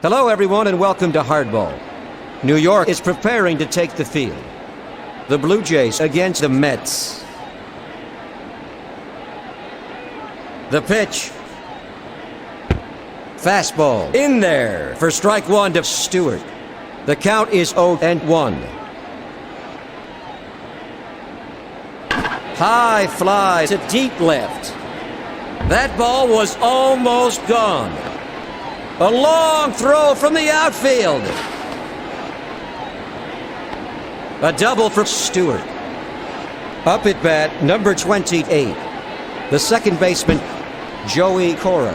Hello, everyone, and welcome to Hardball. New York is preparing to take the field. The Blue Jays against the Mets. The pitch. Fastball in there for strike one to Stewart. The count is 0-1. High fly to deep left. That ball was almost gone. A long throw from the outfield. A double for Stewart. Up at bat, number 28. The second baseman, Joey Cora.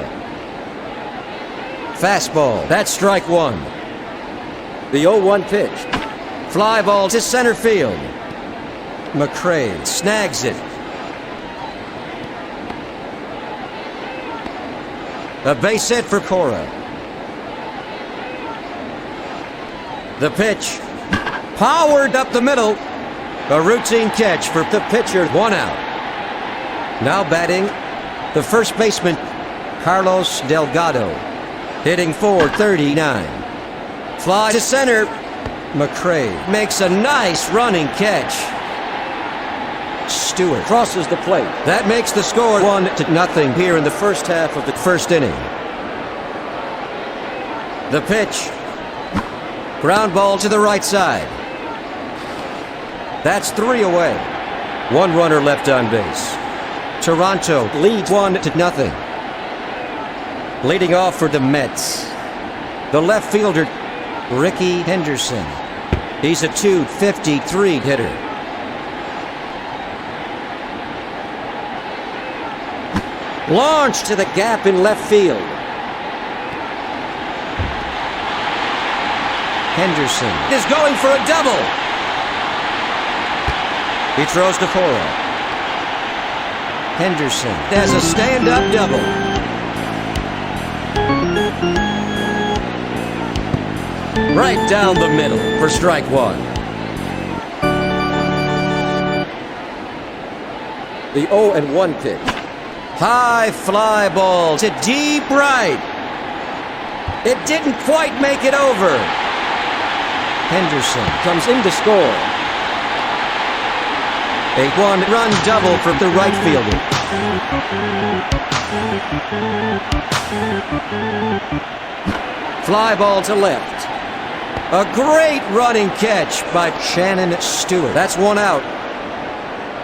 Fastball, that's strike one. The 0-1 pitch. Fly ball to center field. McCray snags it. A base hit for Cora. The pitch. Powered up the middle. A routine catch for the pitcher. One out. Now batting, the first baseman, Carlos Delgado. Hitting .439. Fly to center. McCray makes a nice running catch. Stewart crosses the plate. That makes the score 1-0 here in the first half of the first inning. The pitch. Ground ball to the right side. That's 3 away. One runner left on base. Toronto leads 1-0. Leading off for the Mets, the left fielder, Ricky Henderson. He's a .253 hitter. Launch to the gap in left field. Henderson is going for a double. He throws to Cora. Henderson has a stand-up double. Right down the middle for strike one. The 0-1 pitch. High fly ball to deep right. It didn't quite make it over. Henderson comes in to score. A one-run double for the right fielder. Fly ball to left. A great running catch by Shannon Stewart. That's one out.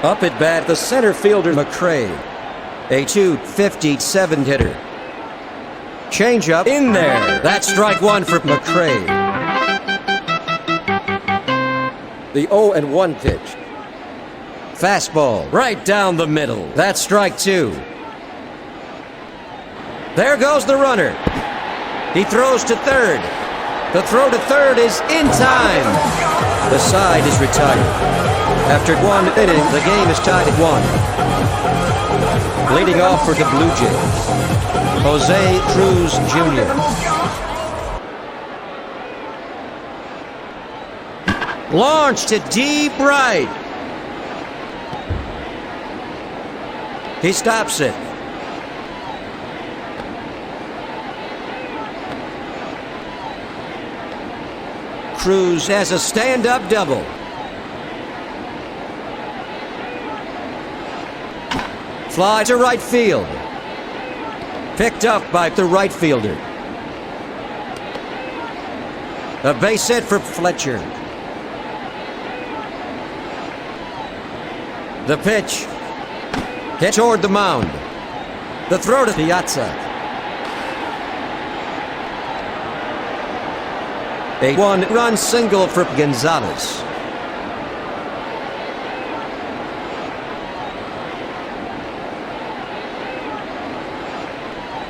Up at bat, the center fielder, McCray. A .257 hitter. Changeup in there. That's strike one for McCray. The 0-1 pitch. Fastball right down the middle. That's strike two. There goes the runner. He throws to third. The throw to third is in time. The side is retired. After one inning, the game is tied at 1. Leading off for the Blue Jays, Jose Cruz Jr. Launch to deep right. He stops it. Cruz has a stand-up double. Fly to right field. Picked up by the right fielder. A base hit for Fletcher. The pitch. Hit toward the mound. The throw to Piazza. A one-run single for Gonzalez.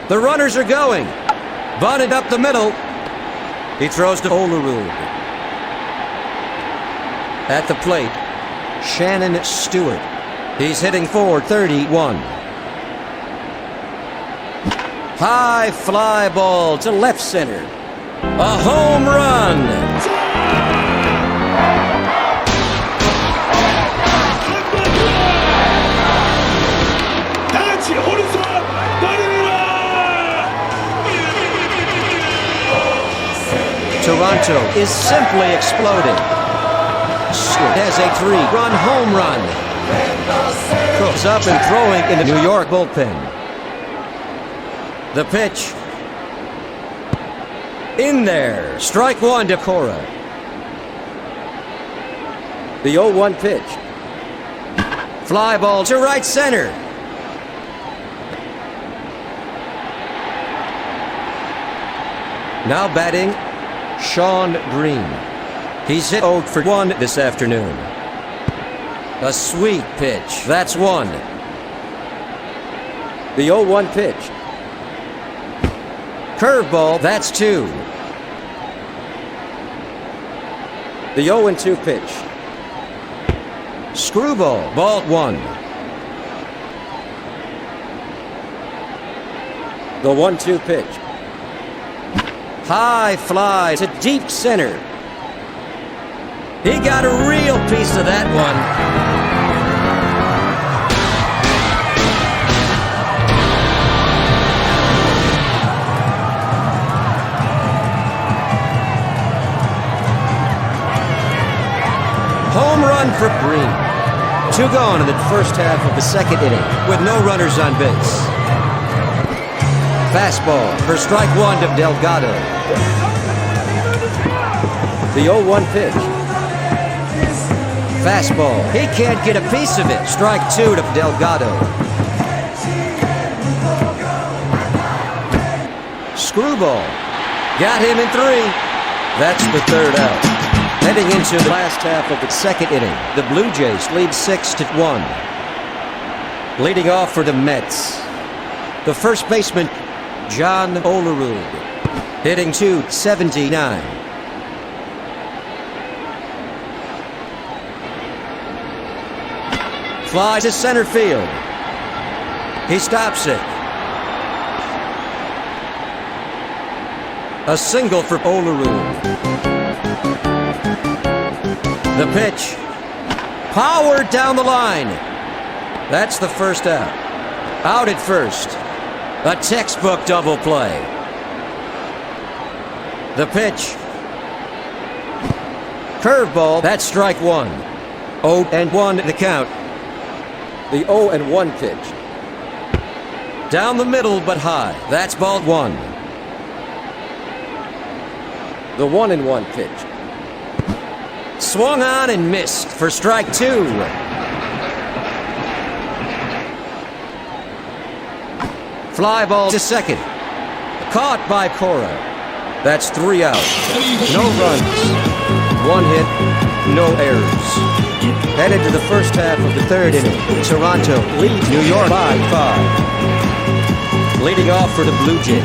The runners are going. Bunted up the middle. He throws to Olerud. At the plate, Shannon Stewart. He's hitting .431. High fly ball to left center. A home run. Toronto is simply exploding. It has a 3-run home run. Cook's up and throwing in the New York bullpen. The pitch. In there. Strike one to Cora. The 0-1 pitch. Fly ball to right center. Now batting, Sean Green. He's hit 0 for 1 this afternoon. A sweet pitch. That's one. The 0-1 pitch. Curveball. That's two. The 0-2 pitch. Screwball. Ball one. The 1-2 pitch. High fly to deep center. He got a real piece of that one. Home run for Green. 2 gone in the first half of the second inning with no runners on base. Fastball for strike one to Delgado. The 0-1 pitch. Fastball. He can't get a piece of it. Strike two to Delgado. Screwball. Got him in 3. That's the third out. Heading into the last half of the second inning, the Blue Jays lead 6-1. Leading off for the Mets, the first baseman, John Olerud, hitting .279. Fly to center field. He stops it. A single for Olerud. The pitch. Powered down the line. That's the first out. Out at first. A textbook double play. The pitch. Curveball. That's strike one. 0-1 the count. The 0-1 pitch. Down the middle but high. That's ball one. The 1-1 pitch. Swung on and missed for strike two. Fly ball to second. Caught by Cora. That's 3 out. No runs. 1 hit. No errors. Headed to the first half of the third inning. Toronto leads New York by 5. Leading off for the Blue Jays,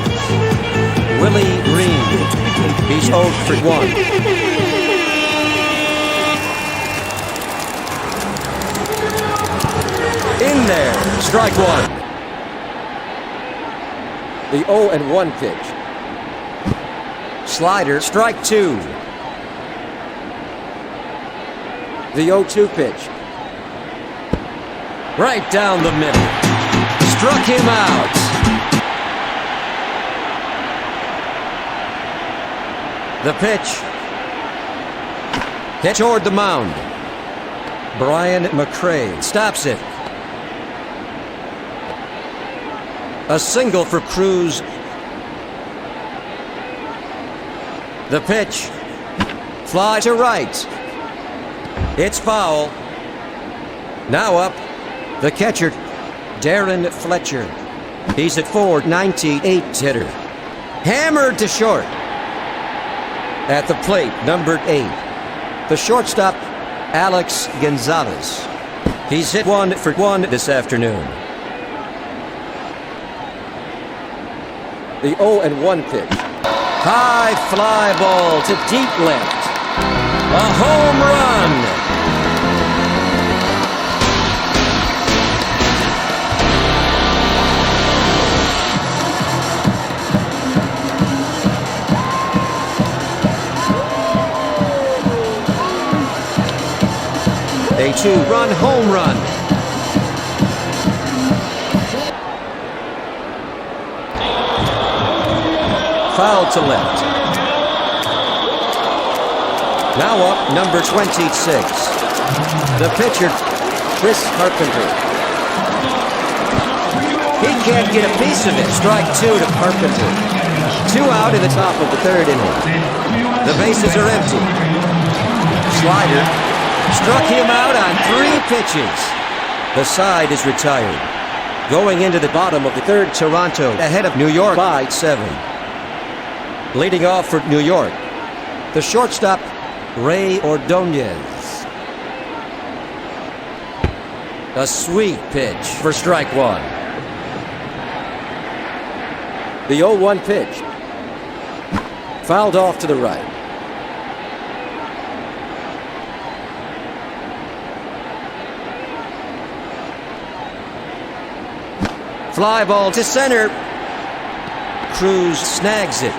Willie Green. He's 0 for 1. In there, strike one. The 0-1 pitch. Slider, strike two. The 0-2 pitch. Right down the middle. Struck him out. The pitch. Hit toward the mound. Brian McCray stops it. A single for Cruz. The pitch. Fly to right. It's foul. Now up, the catcher, Darren Fletcher. He's at .498 hitter. Hammered to short. At the plate, number 8, the shortstop, Alex Gonzalez. He's hit 1 for 1 this afternoon. The 0-1 pitch. High fly ball to deep left. A home run. A 2-run home run. Foul to left. Now up, number 26. The pitcher, Carpenter. He can't get a piece of it. Strike 2 to Carpenter. 2 out in the top of the third inning. The bases are empty. Slider struck him out on 3 pitches. The side is retired. Going into the bottom of the third, Toronto ahead of New York by 7. Leading off for New York, the shortstop, Ray Ordonez. A sweet pitch for strike 1. The 0-1 pitch. Fouled off to the right. Fly ball to center. Cruz snags it.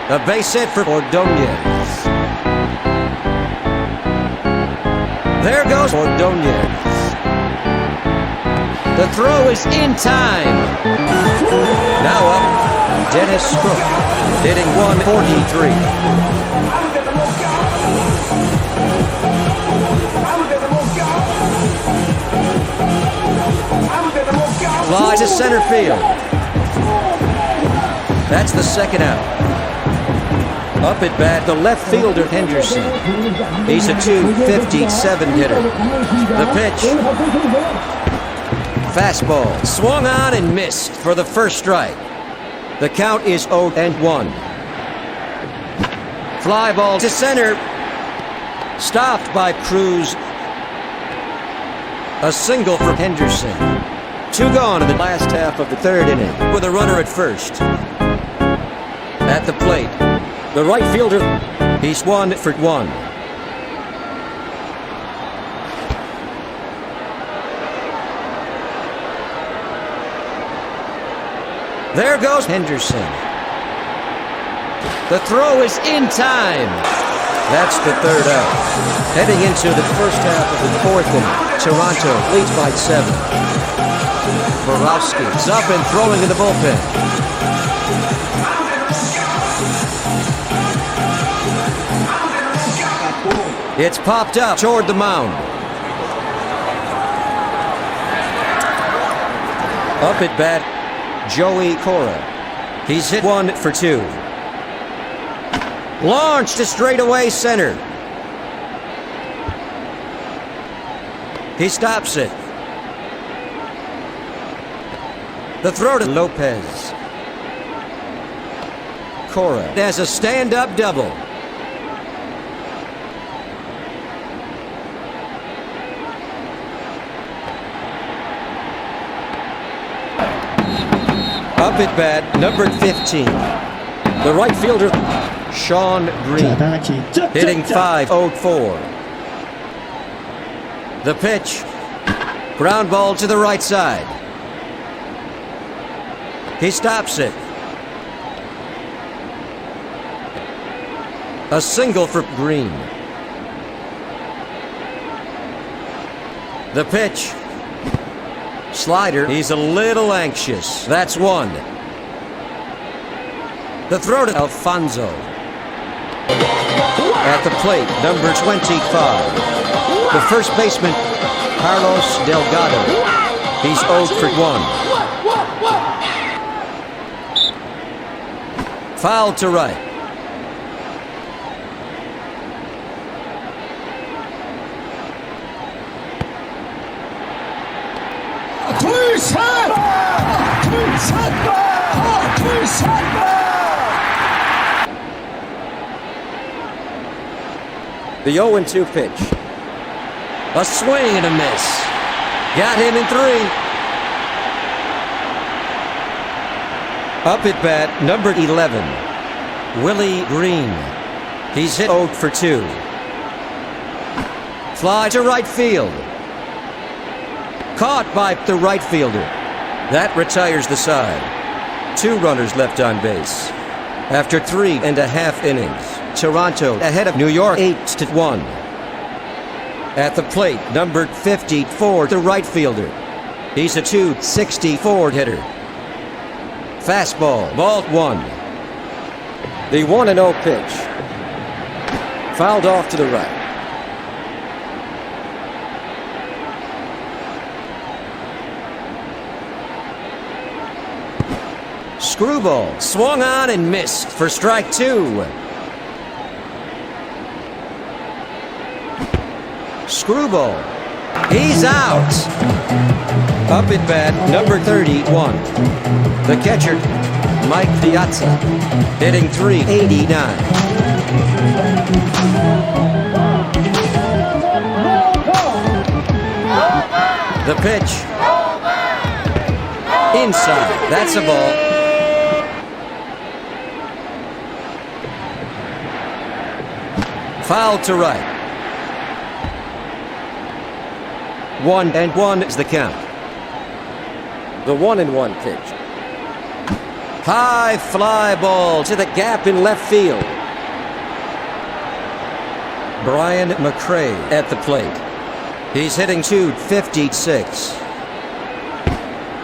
A base hit for Ordonez. There goes Ordonez. The throw is in time. Now up, Dennis Stroke, hitting 143. Fly to center field. That's the second out. Up at bat, the left fielder, Henderson. He's a .257 hitter. The pitch. Fastball. Swung on and missed for the first strike. The count is 0-1. Fly ball to center. Stopped by Cruz. A single for Henderson. 2 gone in the last half of the third inning with a runner at first. At the plate, the right fielder, he's 1 for 1. There goes Henderson. The throw is in time. That's the third out. Heading into the first half of the fourth inning, Toronto leads by 7. Borowski is up and throwing in the bullpen. It's popped up toward the mound. Up at bat, Joey Cora. He's hit 1 for 2. Launched to straightaway center. He stops it. The throw to Lopez. Cora has a stand-up double. Up at bat, number 15. The right fielder, Sean Green, hitting .504. The pitch. Ground ball to the right side. He stops it. A single for Green. The pitch. Slider. He's a little anxious. That's 1. The throw to Alfonso. At the plate, number 25. The first baseman, Carlos Delgado. He's 0 for 1. Foul to right. The 0-2 pitch. A swing and a miss. Got him in 3. Up at bat, number 11, Willie Green. He's hit 0 for 2. Fly to right field. Caught by the right fielder. That retires the side. 2 runners left on base. After 3.5 innings, Toronto ahead of New York 8-1. At the plate, number 54, the right fielder. He's a .264 hitter. Fastball, ball 1. The 1-0 pitch. Fouled off to the right. Screwball swung on and missed for strike 2. Screwball. He's out. Up at bat, number 31. The catcher, Mike Piazza, hitting .389. The pitch. Inside. That's a ball. Foul to right. 1-1 is the count. The 1-1 pitch. High fly ball to the gap in left field. Brian McRae at the plate. He's hitting .256.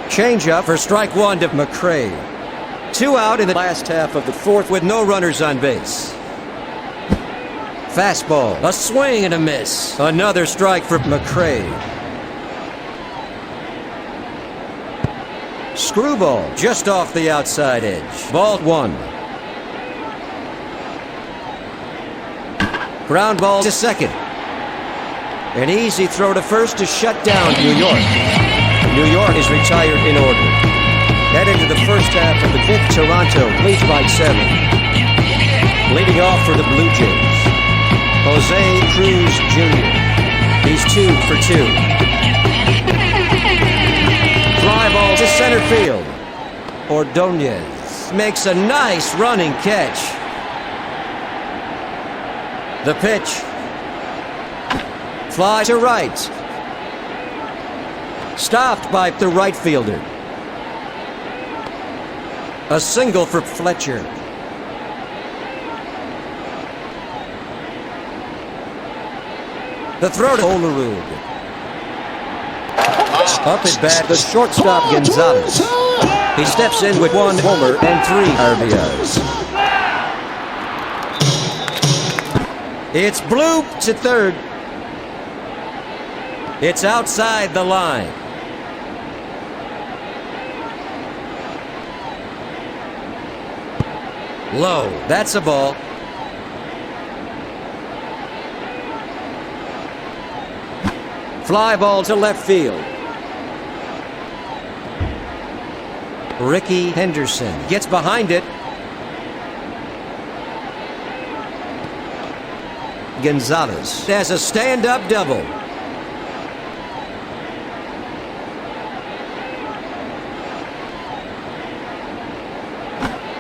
Changeup for strike 1 to McRae. 2 out in the last half of the fourth with no runners on base. Fastball, a swing and a miss. Another strike for McRae. Screwball just off the outside edge. Ball 1. Ground ball to second. An easy throw to first to shut down New York. New York is retired in order. Head into the first half of the fifth. Toronto leads by 7. Leading off for the Blue Jays, Jose Cruz Jr. He's 2 for 2. Fly ball to center field. Ordonez makes a nice running catch. The pitch. Fly to right. Stopped by the right fielder. A single for Fletcher. The throw to Olerud. Up at bat, the shortstop Gonzalez. He steps in with 1 homer and 3 RBIs. It's bloop to third. It's outside the line. Low. That's a ball. Fly ball to left field. Ricky Henderson gets behind it. Gonzalez has a stand-up double.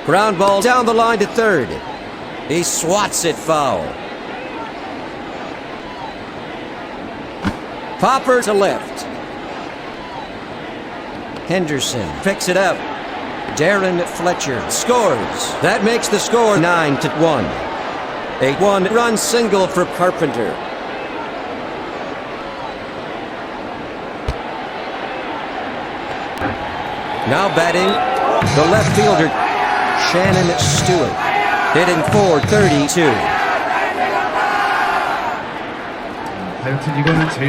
Ground ball down the line to third. He swats it foul. Popper to left. Henderson picks it up. Darren Fletcher scores. That makes the score 9-1. A 1-run single for Carpenter. Now batting, the left fielder, Shannon Stewart, hitting .432.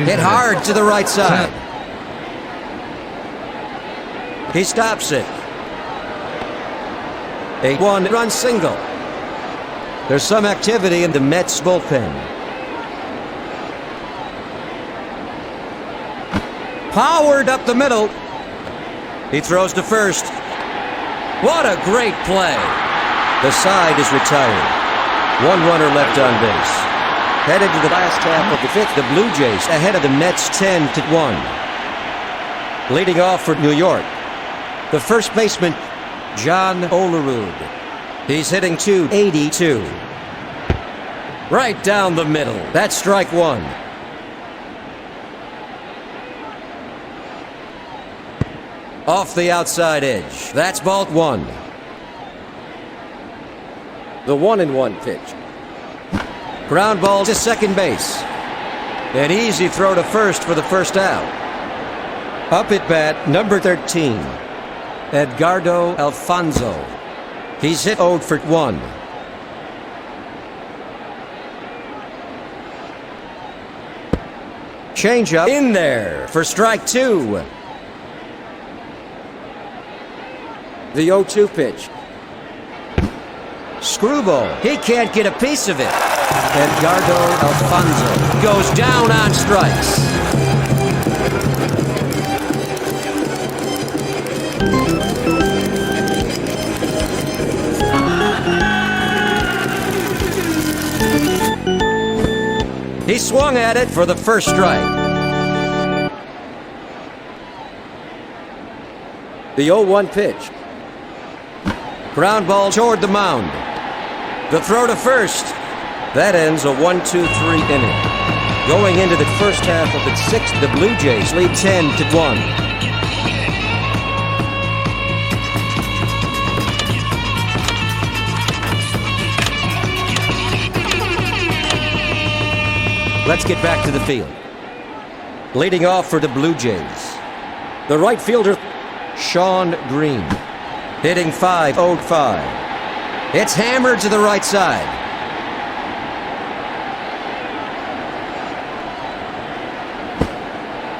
Hit hard to the right side. He stops it. A 1-run single. There's some activity in the Mets bullpen. Powered up the middle. He throws to first. What a great play. The side is retired. 1 runner left on base. Headed to the last half of the fifth, the Blue Jays ahead of the Mets 10-1. Leading off for New York, the first baseman, John Olerud. He's hitting .282. Right down the middle. That's strike 1. Off the outside edge. That's ball 1. The 1-1 pitch. Ground ball to second base. An easy throw to first for the first out. Up at bat, number 13, Edgardo Alfonso. He's hit 0 for 1. Changeup in there for strike 2. The 0-2 pitch. Screwball. He can't get a piece of it. Edgardo Alfonso goes down on strikes. He swung at it for the first strike. The 0-1 pitch. Ground ball toward the mound. The throw to first. That ends a 1-2-3 inning. Going into the first half of its sixth, the Blue Jays lead 10-1. Let's get back to the field. Leading off for the Blue Jays, the right fielder, Sean Green. Hitting .505. It's hammered to the right side.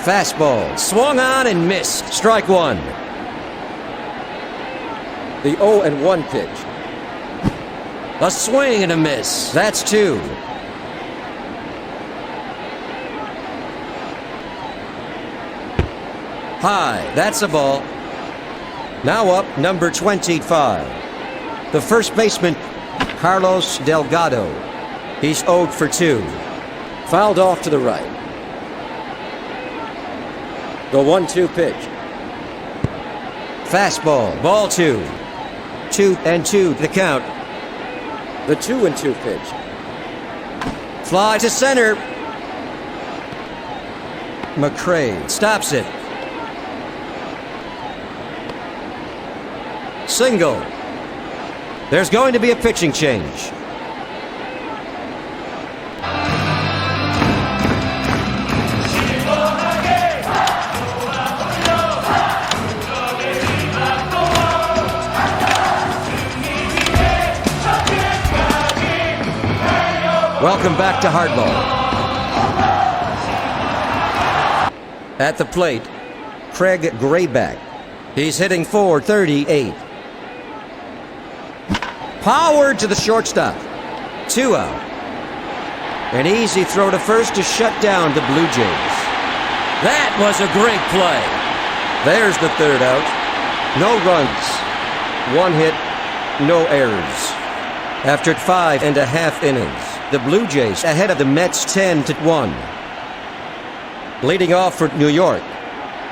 Fastball, swung on and missed. Strike 1. The 0-1 pitch. A swing and a miss. That's 2. High, that's a ball. Now up, number 25. The first baseman, Carlos Delgado. He's 0 for 2. Fouled off to the right. The 1-2 pitch. Fastball, ball 2. 2-2 the count. The 2-2 pitch. Fly to center. McCray stops it. Single. There's going to be a pitching change. Welcome back to Hardball. At the plate, Craig Grayback. He's hitting .438. Powered to the shortstop. 2 out. An easy throw to first to shut down the Blue Jays. That was a great play. There's the third out. No runs. 1 hit, no errors. After 5.5 innings, the Blue Jays ahead of the Mets 10-1. Leading off for New York,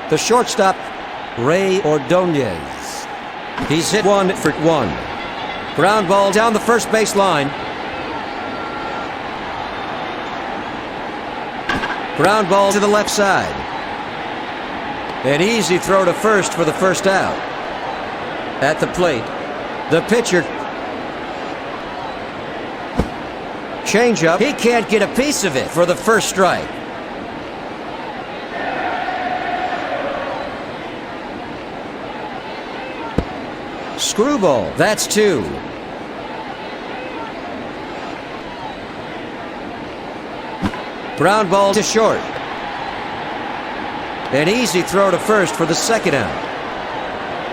the shortstop, Ray Ordonez. He's hit 1 for 1. Ground ball down the first base line. Ground ball to the left side. An easy throw to first for the first out. At the plate, the pitcher. Changeup. He can't get a piece of it for the first strike. Screwball. That's 2. Ground ball to short. An easy throw to first for the second out.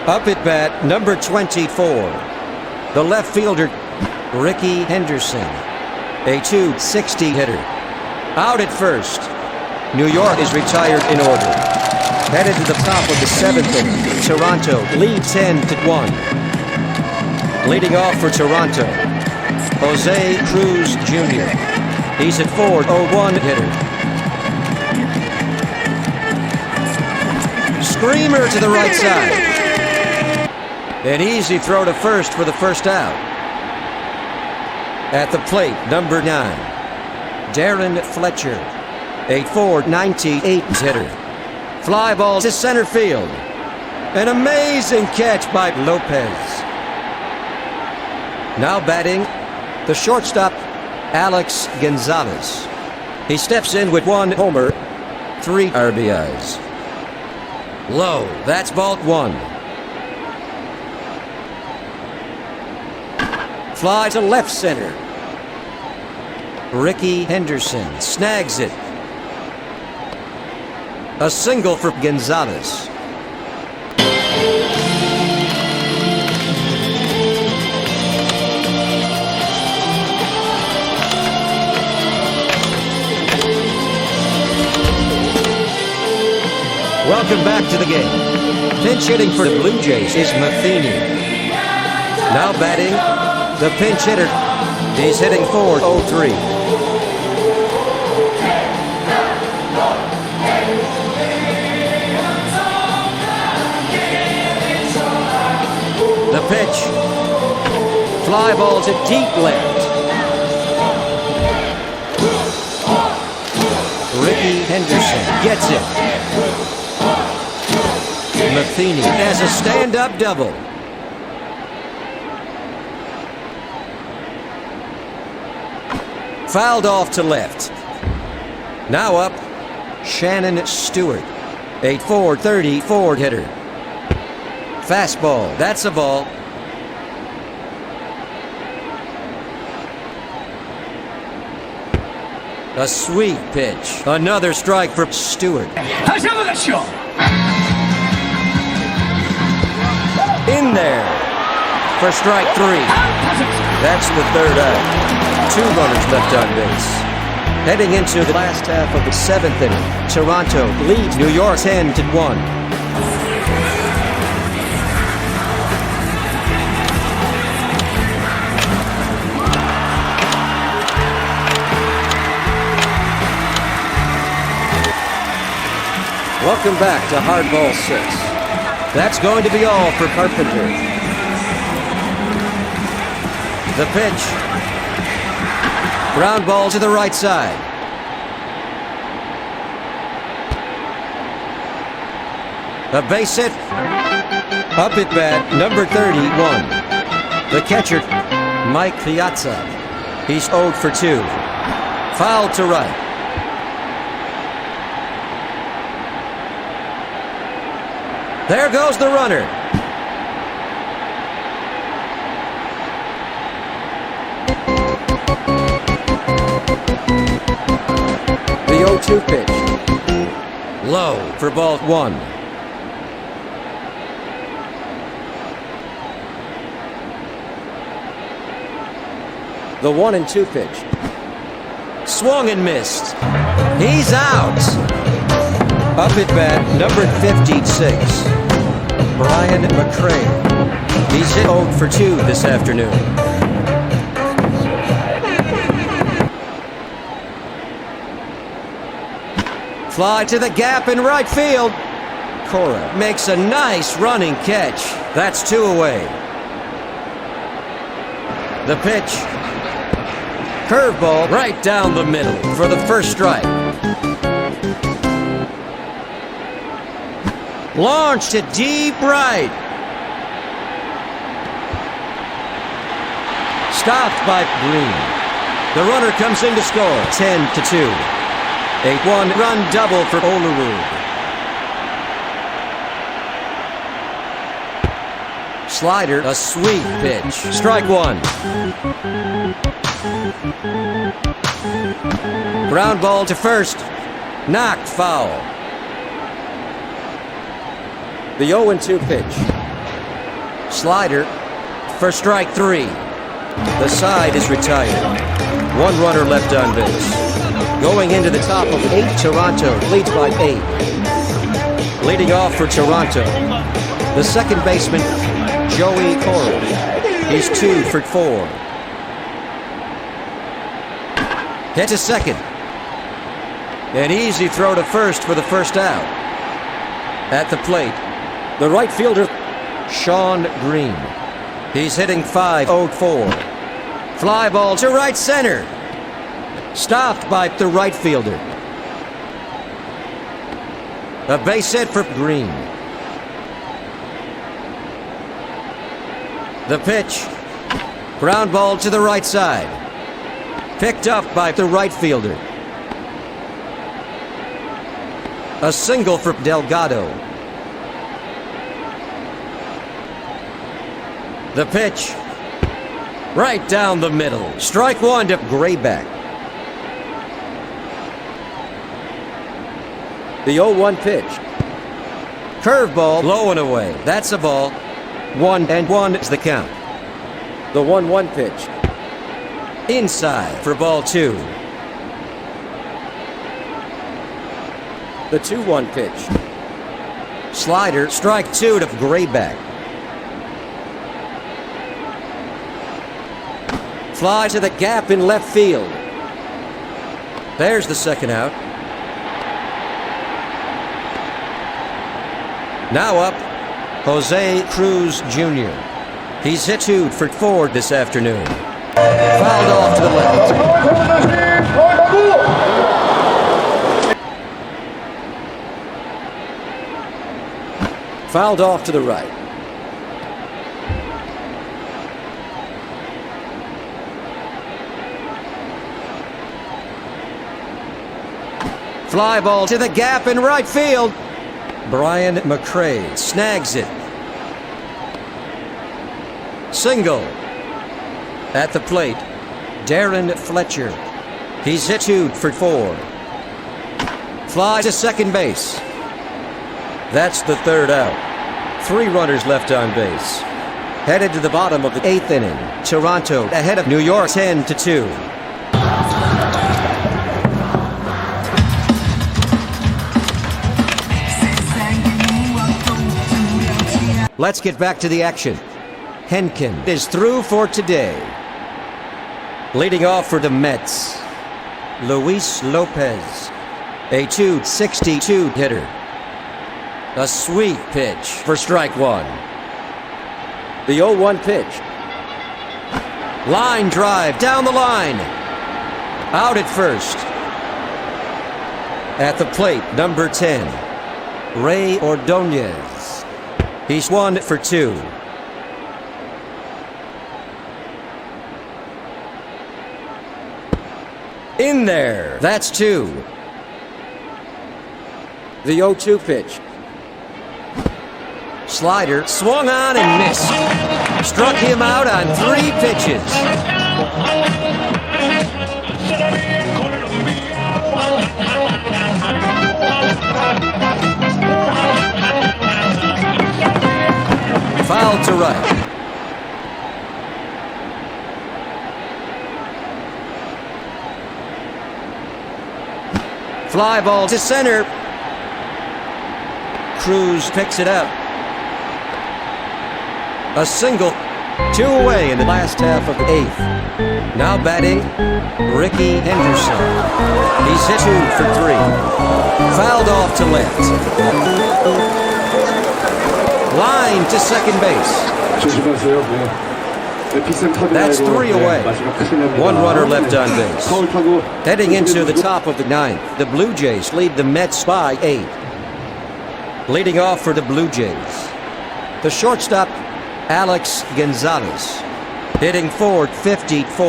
Up at bat, number 24. The left fielder, Ricky Henderson. A .260 hitter. Out at first. New York is retired in order. Headed to the top of the 7th inning. Toronto lead 10-1. Leading off for Toronto, Jose Cruz Jr. He's at .401 hitter. Screamer to the right side. An easy throw to first for the first out. At the plate, number 9, Darren Fletcher, a .498 hitter. Fly ball to center field. An amazing catch by Lopez. Now batting, the shortstop, Alex Gonzalez. He steps in with 1 homer, 3 RBIs. Low, that's ball 1. Fly to left center. Ricky Henderson snags it. A single for Gonzalez. Welcome back to the game. Pinch hitting for the Blue Jays is Matheny. Now batting, the pinch hitter. He's hitting .403. The pitch. Fly ball to deep left. Ricky Henderson gets it. Matheny has a stand-up double. Fouled off to left. Now up, Shannon Stewart. 8-4-30 forward hitter. Fastball, that's a ball. A sweet pitch. Another strike for Stewart. In there for strike 3. That's the third out. 2 runners left on base. Heading into the last half of the 7th inning, Toronto leads New York 10-1. Welcome back to Hardball 6. That's going to be all for Carpenter. The pitch. Ground ball to the right side. A base hit. Up at bat, number 31. The catcher, Mike Piazza. He's 0 for 2. Foul to right. There goes the runner. The 0-2 pitch. Low for ball 1. The 1-2 pitch. Swung and missed. He's out. Up at bat, number 56, Brian McCray. He's hit 0 for 2 this afternoon. Fly to the gap in right field. Cora makes a nice running catch. That's 2 away. The pitch. Curveball right down the middle for the first strike. Launched to deep right. Stopped by Green. The runner comes in to score. 10-2. 8-1 run double for Olerud. Slider, a sweet pitch. Strike 1. Ground ball to first. Knocked foul. The 0-2 pitch. Slider for strike 3. The side is retired. 1 runner left on base. Going into the top of 8, Toronto leads by 8. Leading off for Toronto, the second baseman, Joey Cora. He's 2 for 4. Hit to second. An easy throw to first for the first out. At the plate, the right fielder, Sean Green. He's hitting .504. Fly ball to right center. Stopped by the right fielder. A base hit for Green. The pitch. Ground ball to the right side. Picked up by the right fielder. A single for Delgado. The pitch. Right down the middle. Strike 1 to Grayback. The 0-1 pitch. Curveball low and away. That's a ball. 1-1 is the count. The 1-1 pitch. Inside for ball 2. The 2-1 pitch. Slider, strike 2 to Grayback. Fly to the gap in left field. There's the second out. Now up, Jose Cruz Jr. He's hit 2 for 4 this afternoon. Fouled off to the left. Fouled off to the right. Fly ball to the gap in right field. Brian McCray snags it. Single. At the plate, Darren Fletcher. He's hit 2 for 4. Fly to second base. That's the third out. 3 runners left on base. Headed to the bottom of the 8th inning. Toronto ahead of New York 10-2. Let's get back to the action. Hentgen is through for today. Leading off for the Mets, Luis Lopez, a .262 hitter. A sweet pitch for strike 1. The 0-1 pitch. Line drive down the line. Out at first. At the plate, number 10, Ray Ordonez. He's 1 for 2. In there. That's 2. The 0-2 pitch. Slider swung on and missed. Struck him out on 3 pitches. Foul to right. Fly ball to center. Cruz picks it up. A single. 2 away in the last half of the 8th. Now batting, Ricky Henderson. He's hit 2 for 3. Fouled off to left. Line to second base. That's 3 away. 1 runner left on base. Heading into the top of the 9th, the Blue Jays lead the Mets by 8. Leading off for the Blue Jays, the shortstop, Alex Gonzalez, hitting forward 54.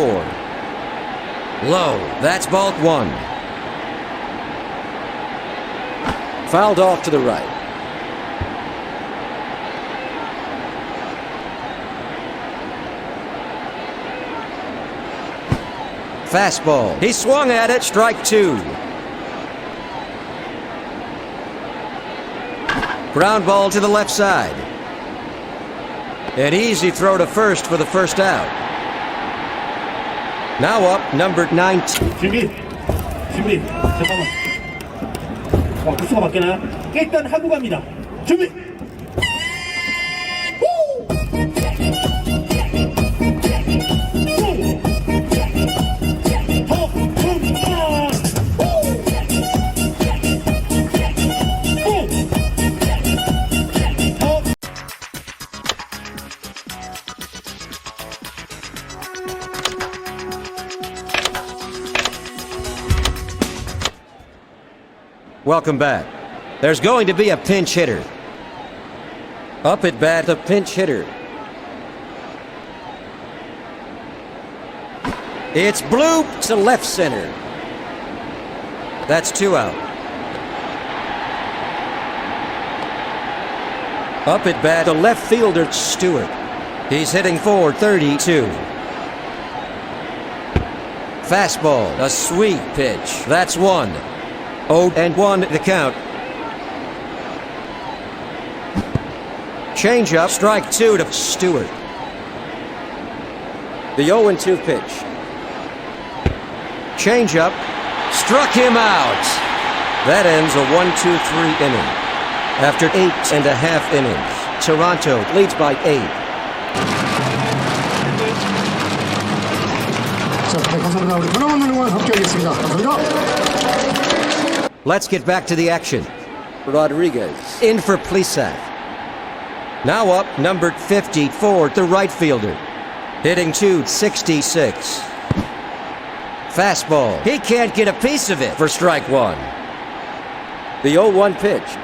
Low, that's ball 1. Fouled off to the right. Fastball. He swung at it, strike 2. Ground ball to the left side. An easy throw to first for the first out. Now up, number 19. 준비. 잠깐만. 구수가 바뀌나? 일단 하고 갑니다. 준비. Welcome back. There's going to be a pinch hitter. Up at bat, the pinch hitter. It's bloop to left center. That's 2 out. Up at bat, the left fielder, Stewart. He's hitting forward 32. Fastball, a sweet pitch. That's 1. 0-1 the count. Change-up, strike 2 to Stewart. The 0-2 pitch. Change-up, struck him out. That ends a 1-2-3 inning. After 8.5 innings, Toronto leads by 8. Let's get back to the action. Rodríguez in for Plesac. Now up, numbered 54, the right fielder. Hitting .266. Fastball. He can't get a piece of it for strike 1. The 0-1 pitch.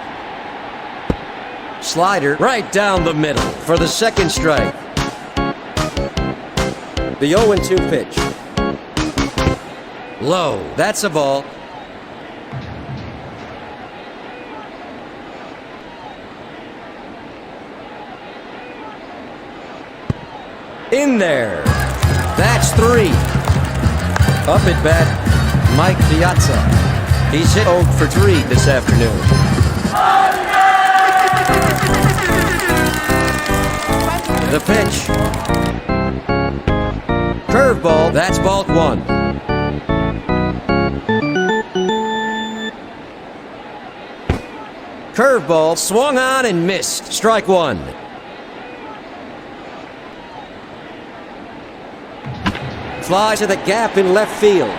Slider right down the middle for the second strike. The 0-2 pitch. Low. That's a ball. In there. That's 3. Up at bat, Mike Piazza. He's hit 0 for 3 this afternoon. The pitch. Curveball, that's ball 1. Curveball, swung on and missed. Strike 1. Fly to the gap in left field.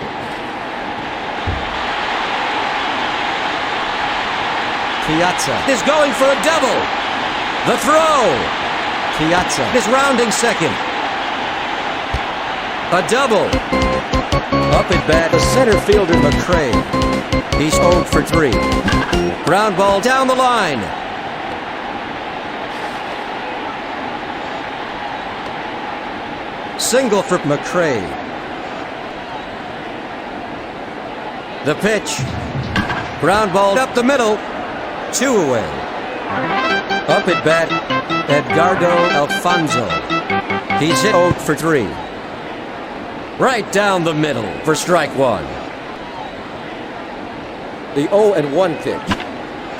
Piazza is going for a double. The throw. Piazza is rounding second. A double. Up at bat, the center fielder McCray. He's 0 for 3. Ground ball down the line. Single for McCray. The pitch. Ground ball up the middle. 2 away. Up at bat, Edgardo Alfonso. He's hit 0 for 3. Right down the middle for strike 1. The 0-1 pitch.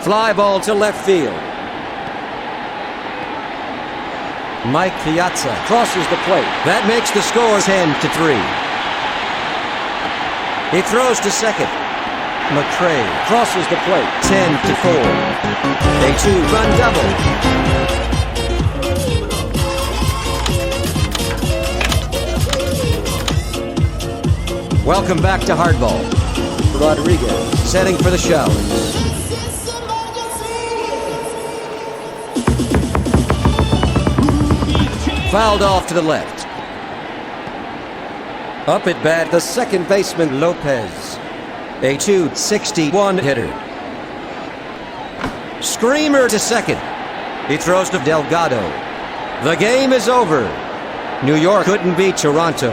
Fly ball to left field. Mike Piazza crosses the plate. That makes the score 10-3. He throws to second. McCray crosses the plate. 10-4. A 2-run double. Welcome back to Hardball. Rodríguez setting for the showers. Fouled off to the left. Up at bat, the second baseman Lopez. A .261 hitter. Screamer to second. He throws to Delgado. The game is over. New York couldn't beat Toronto.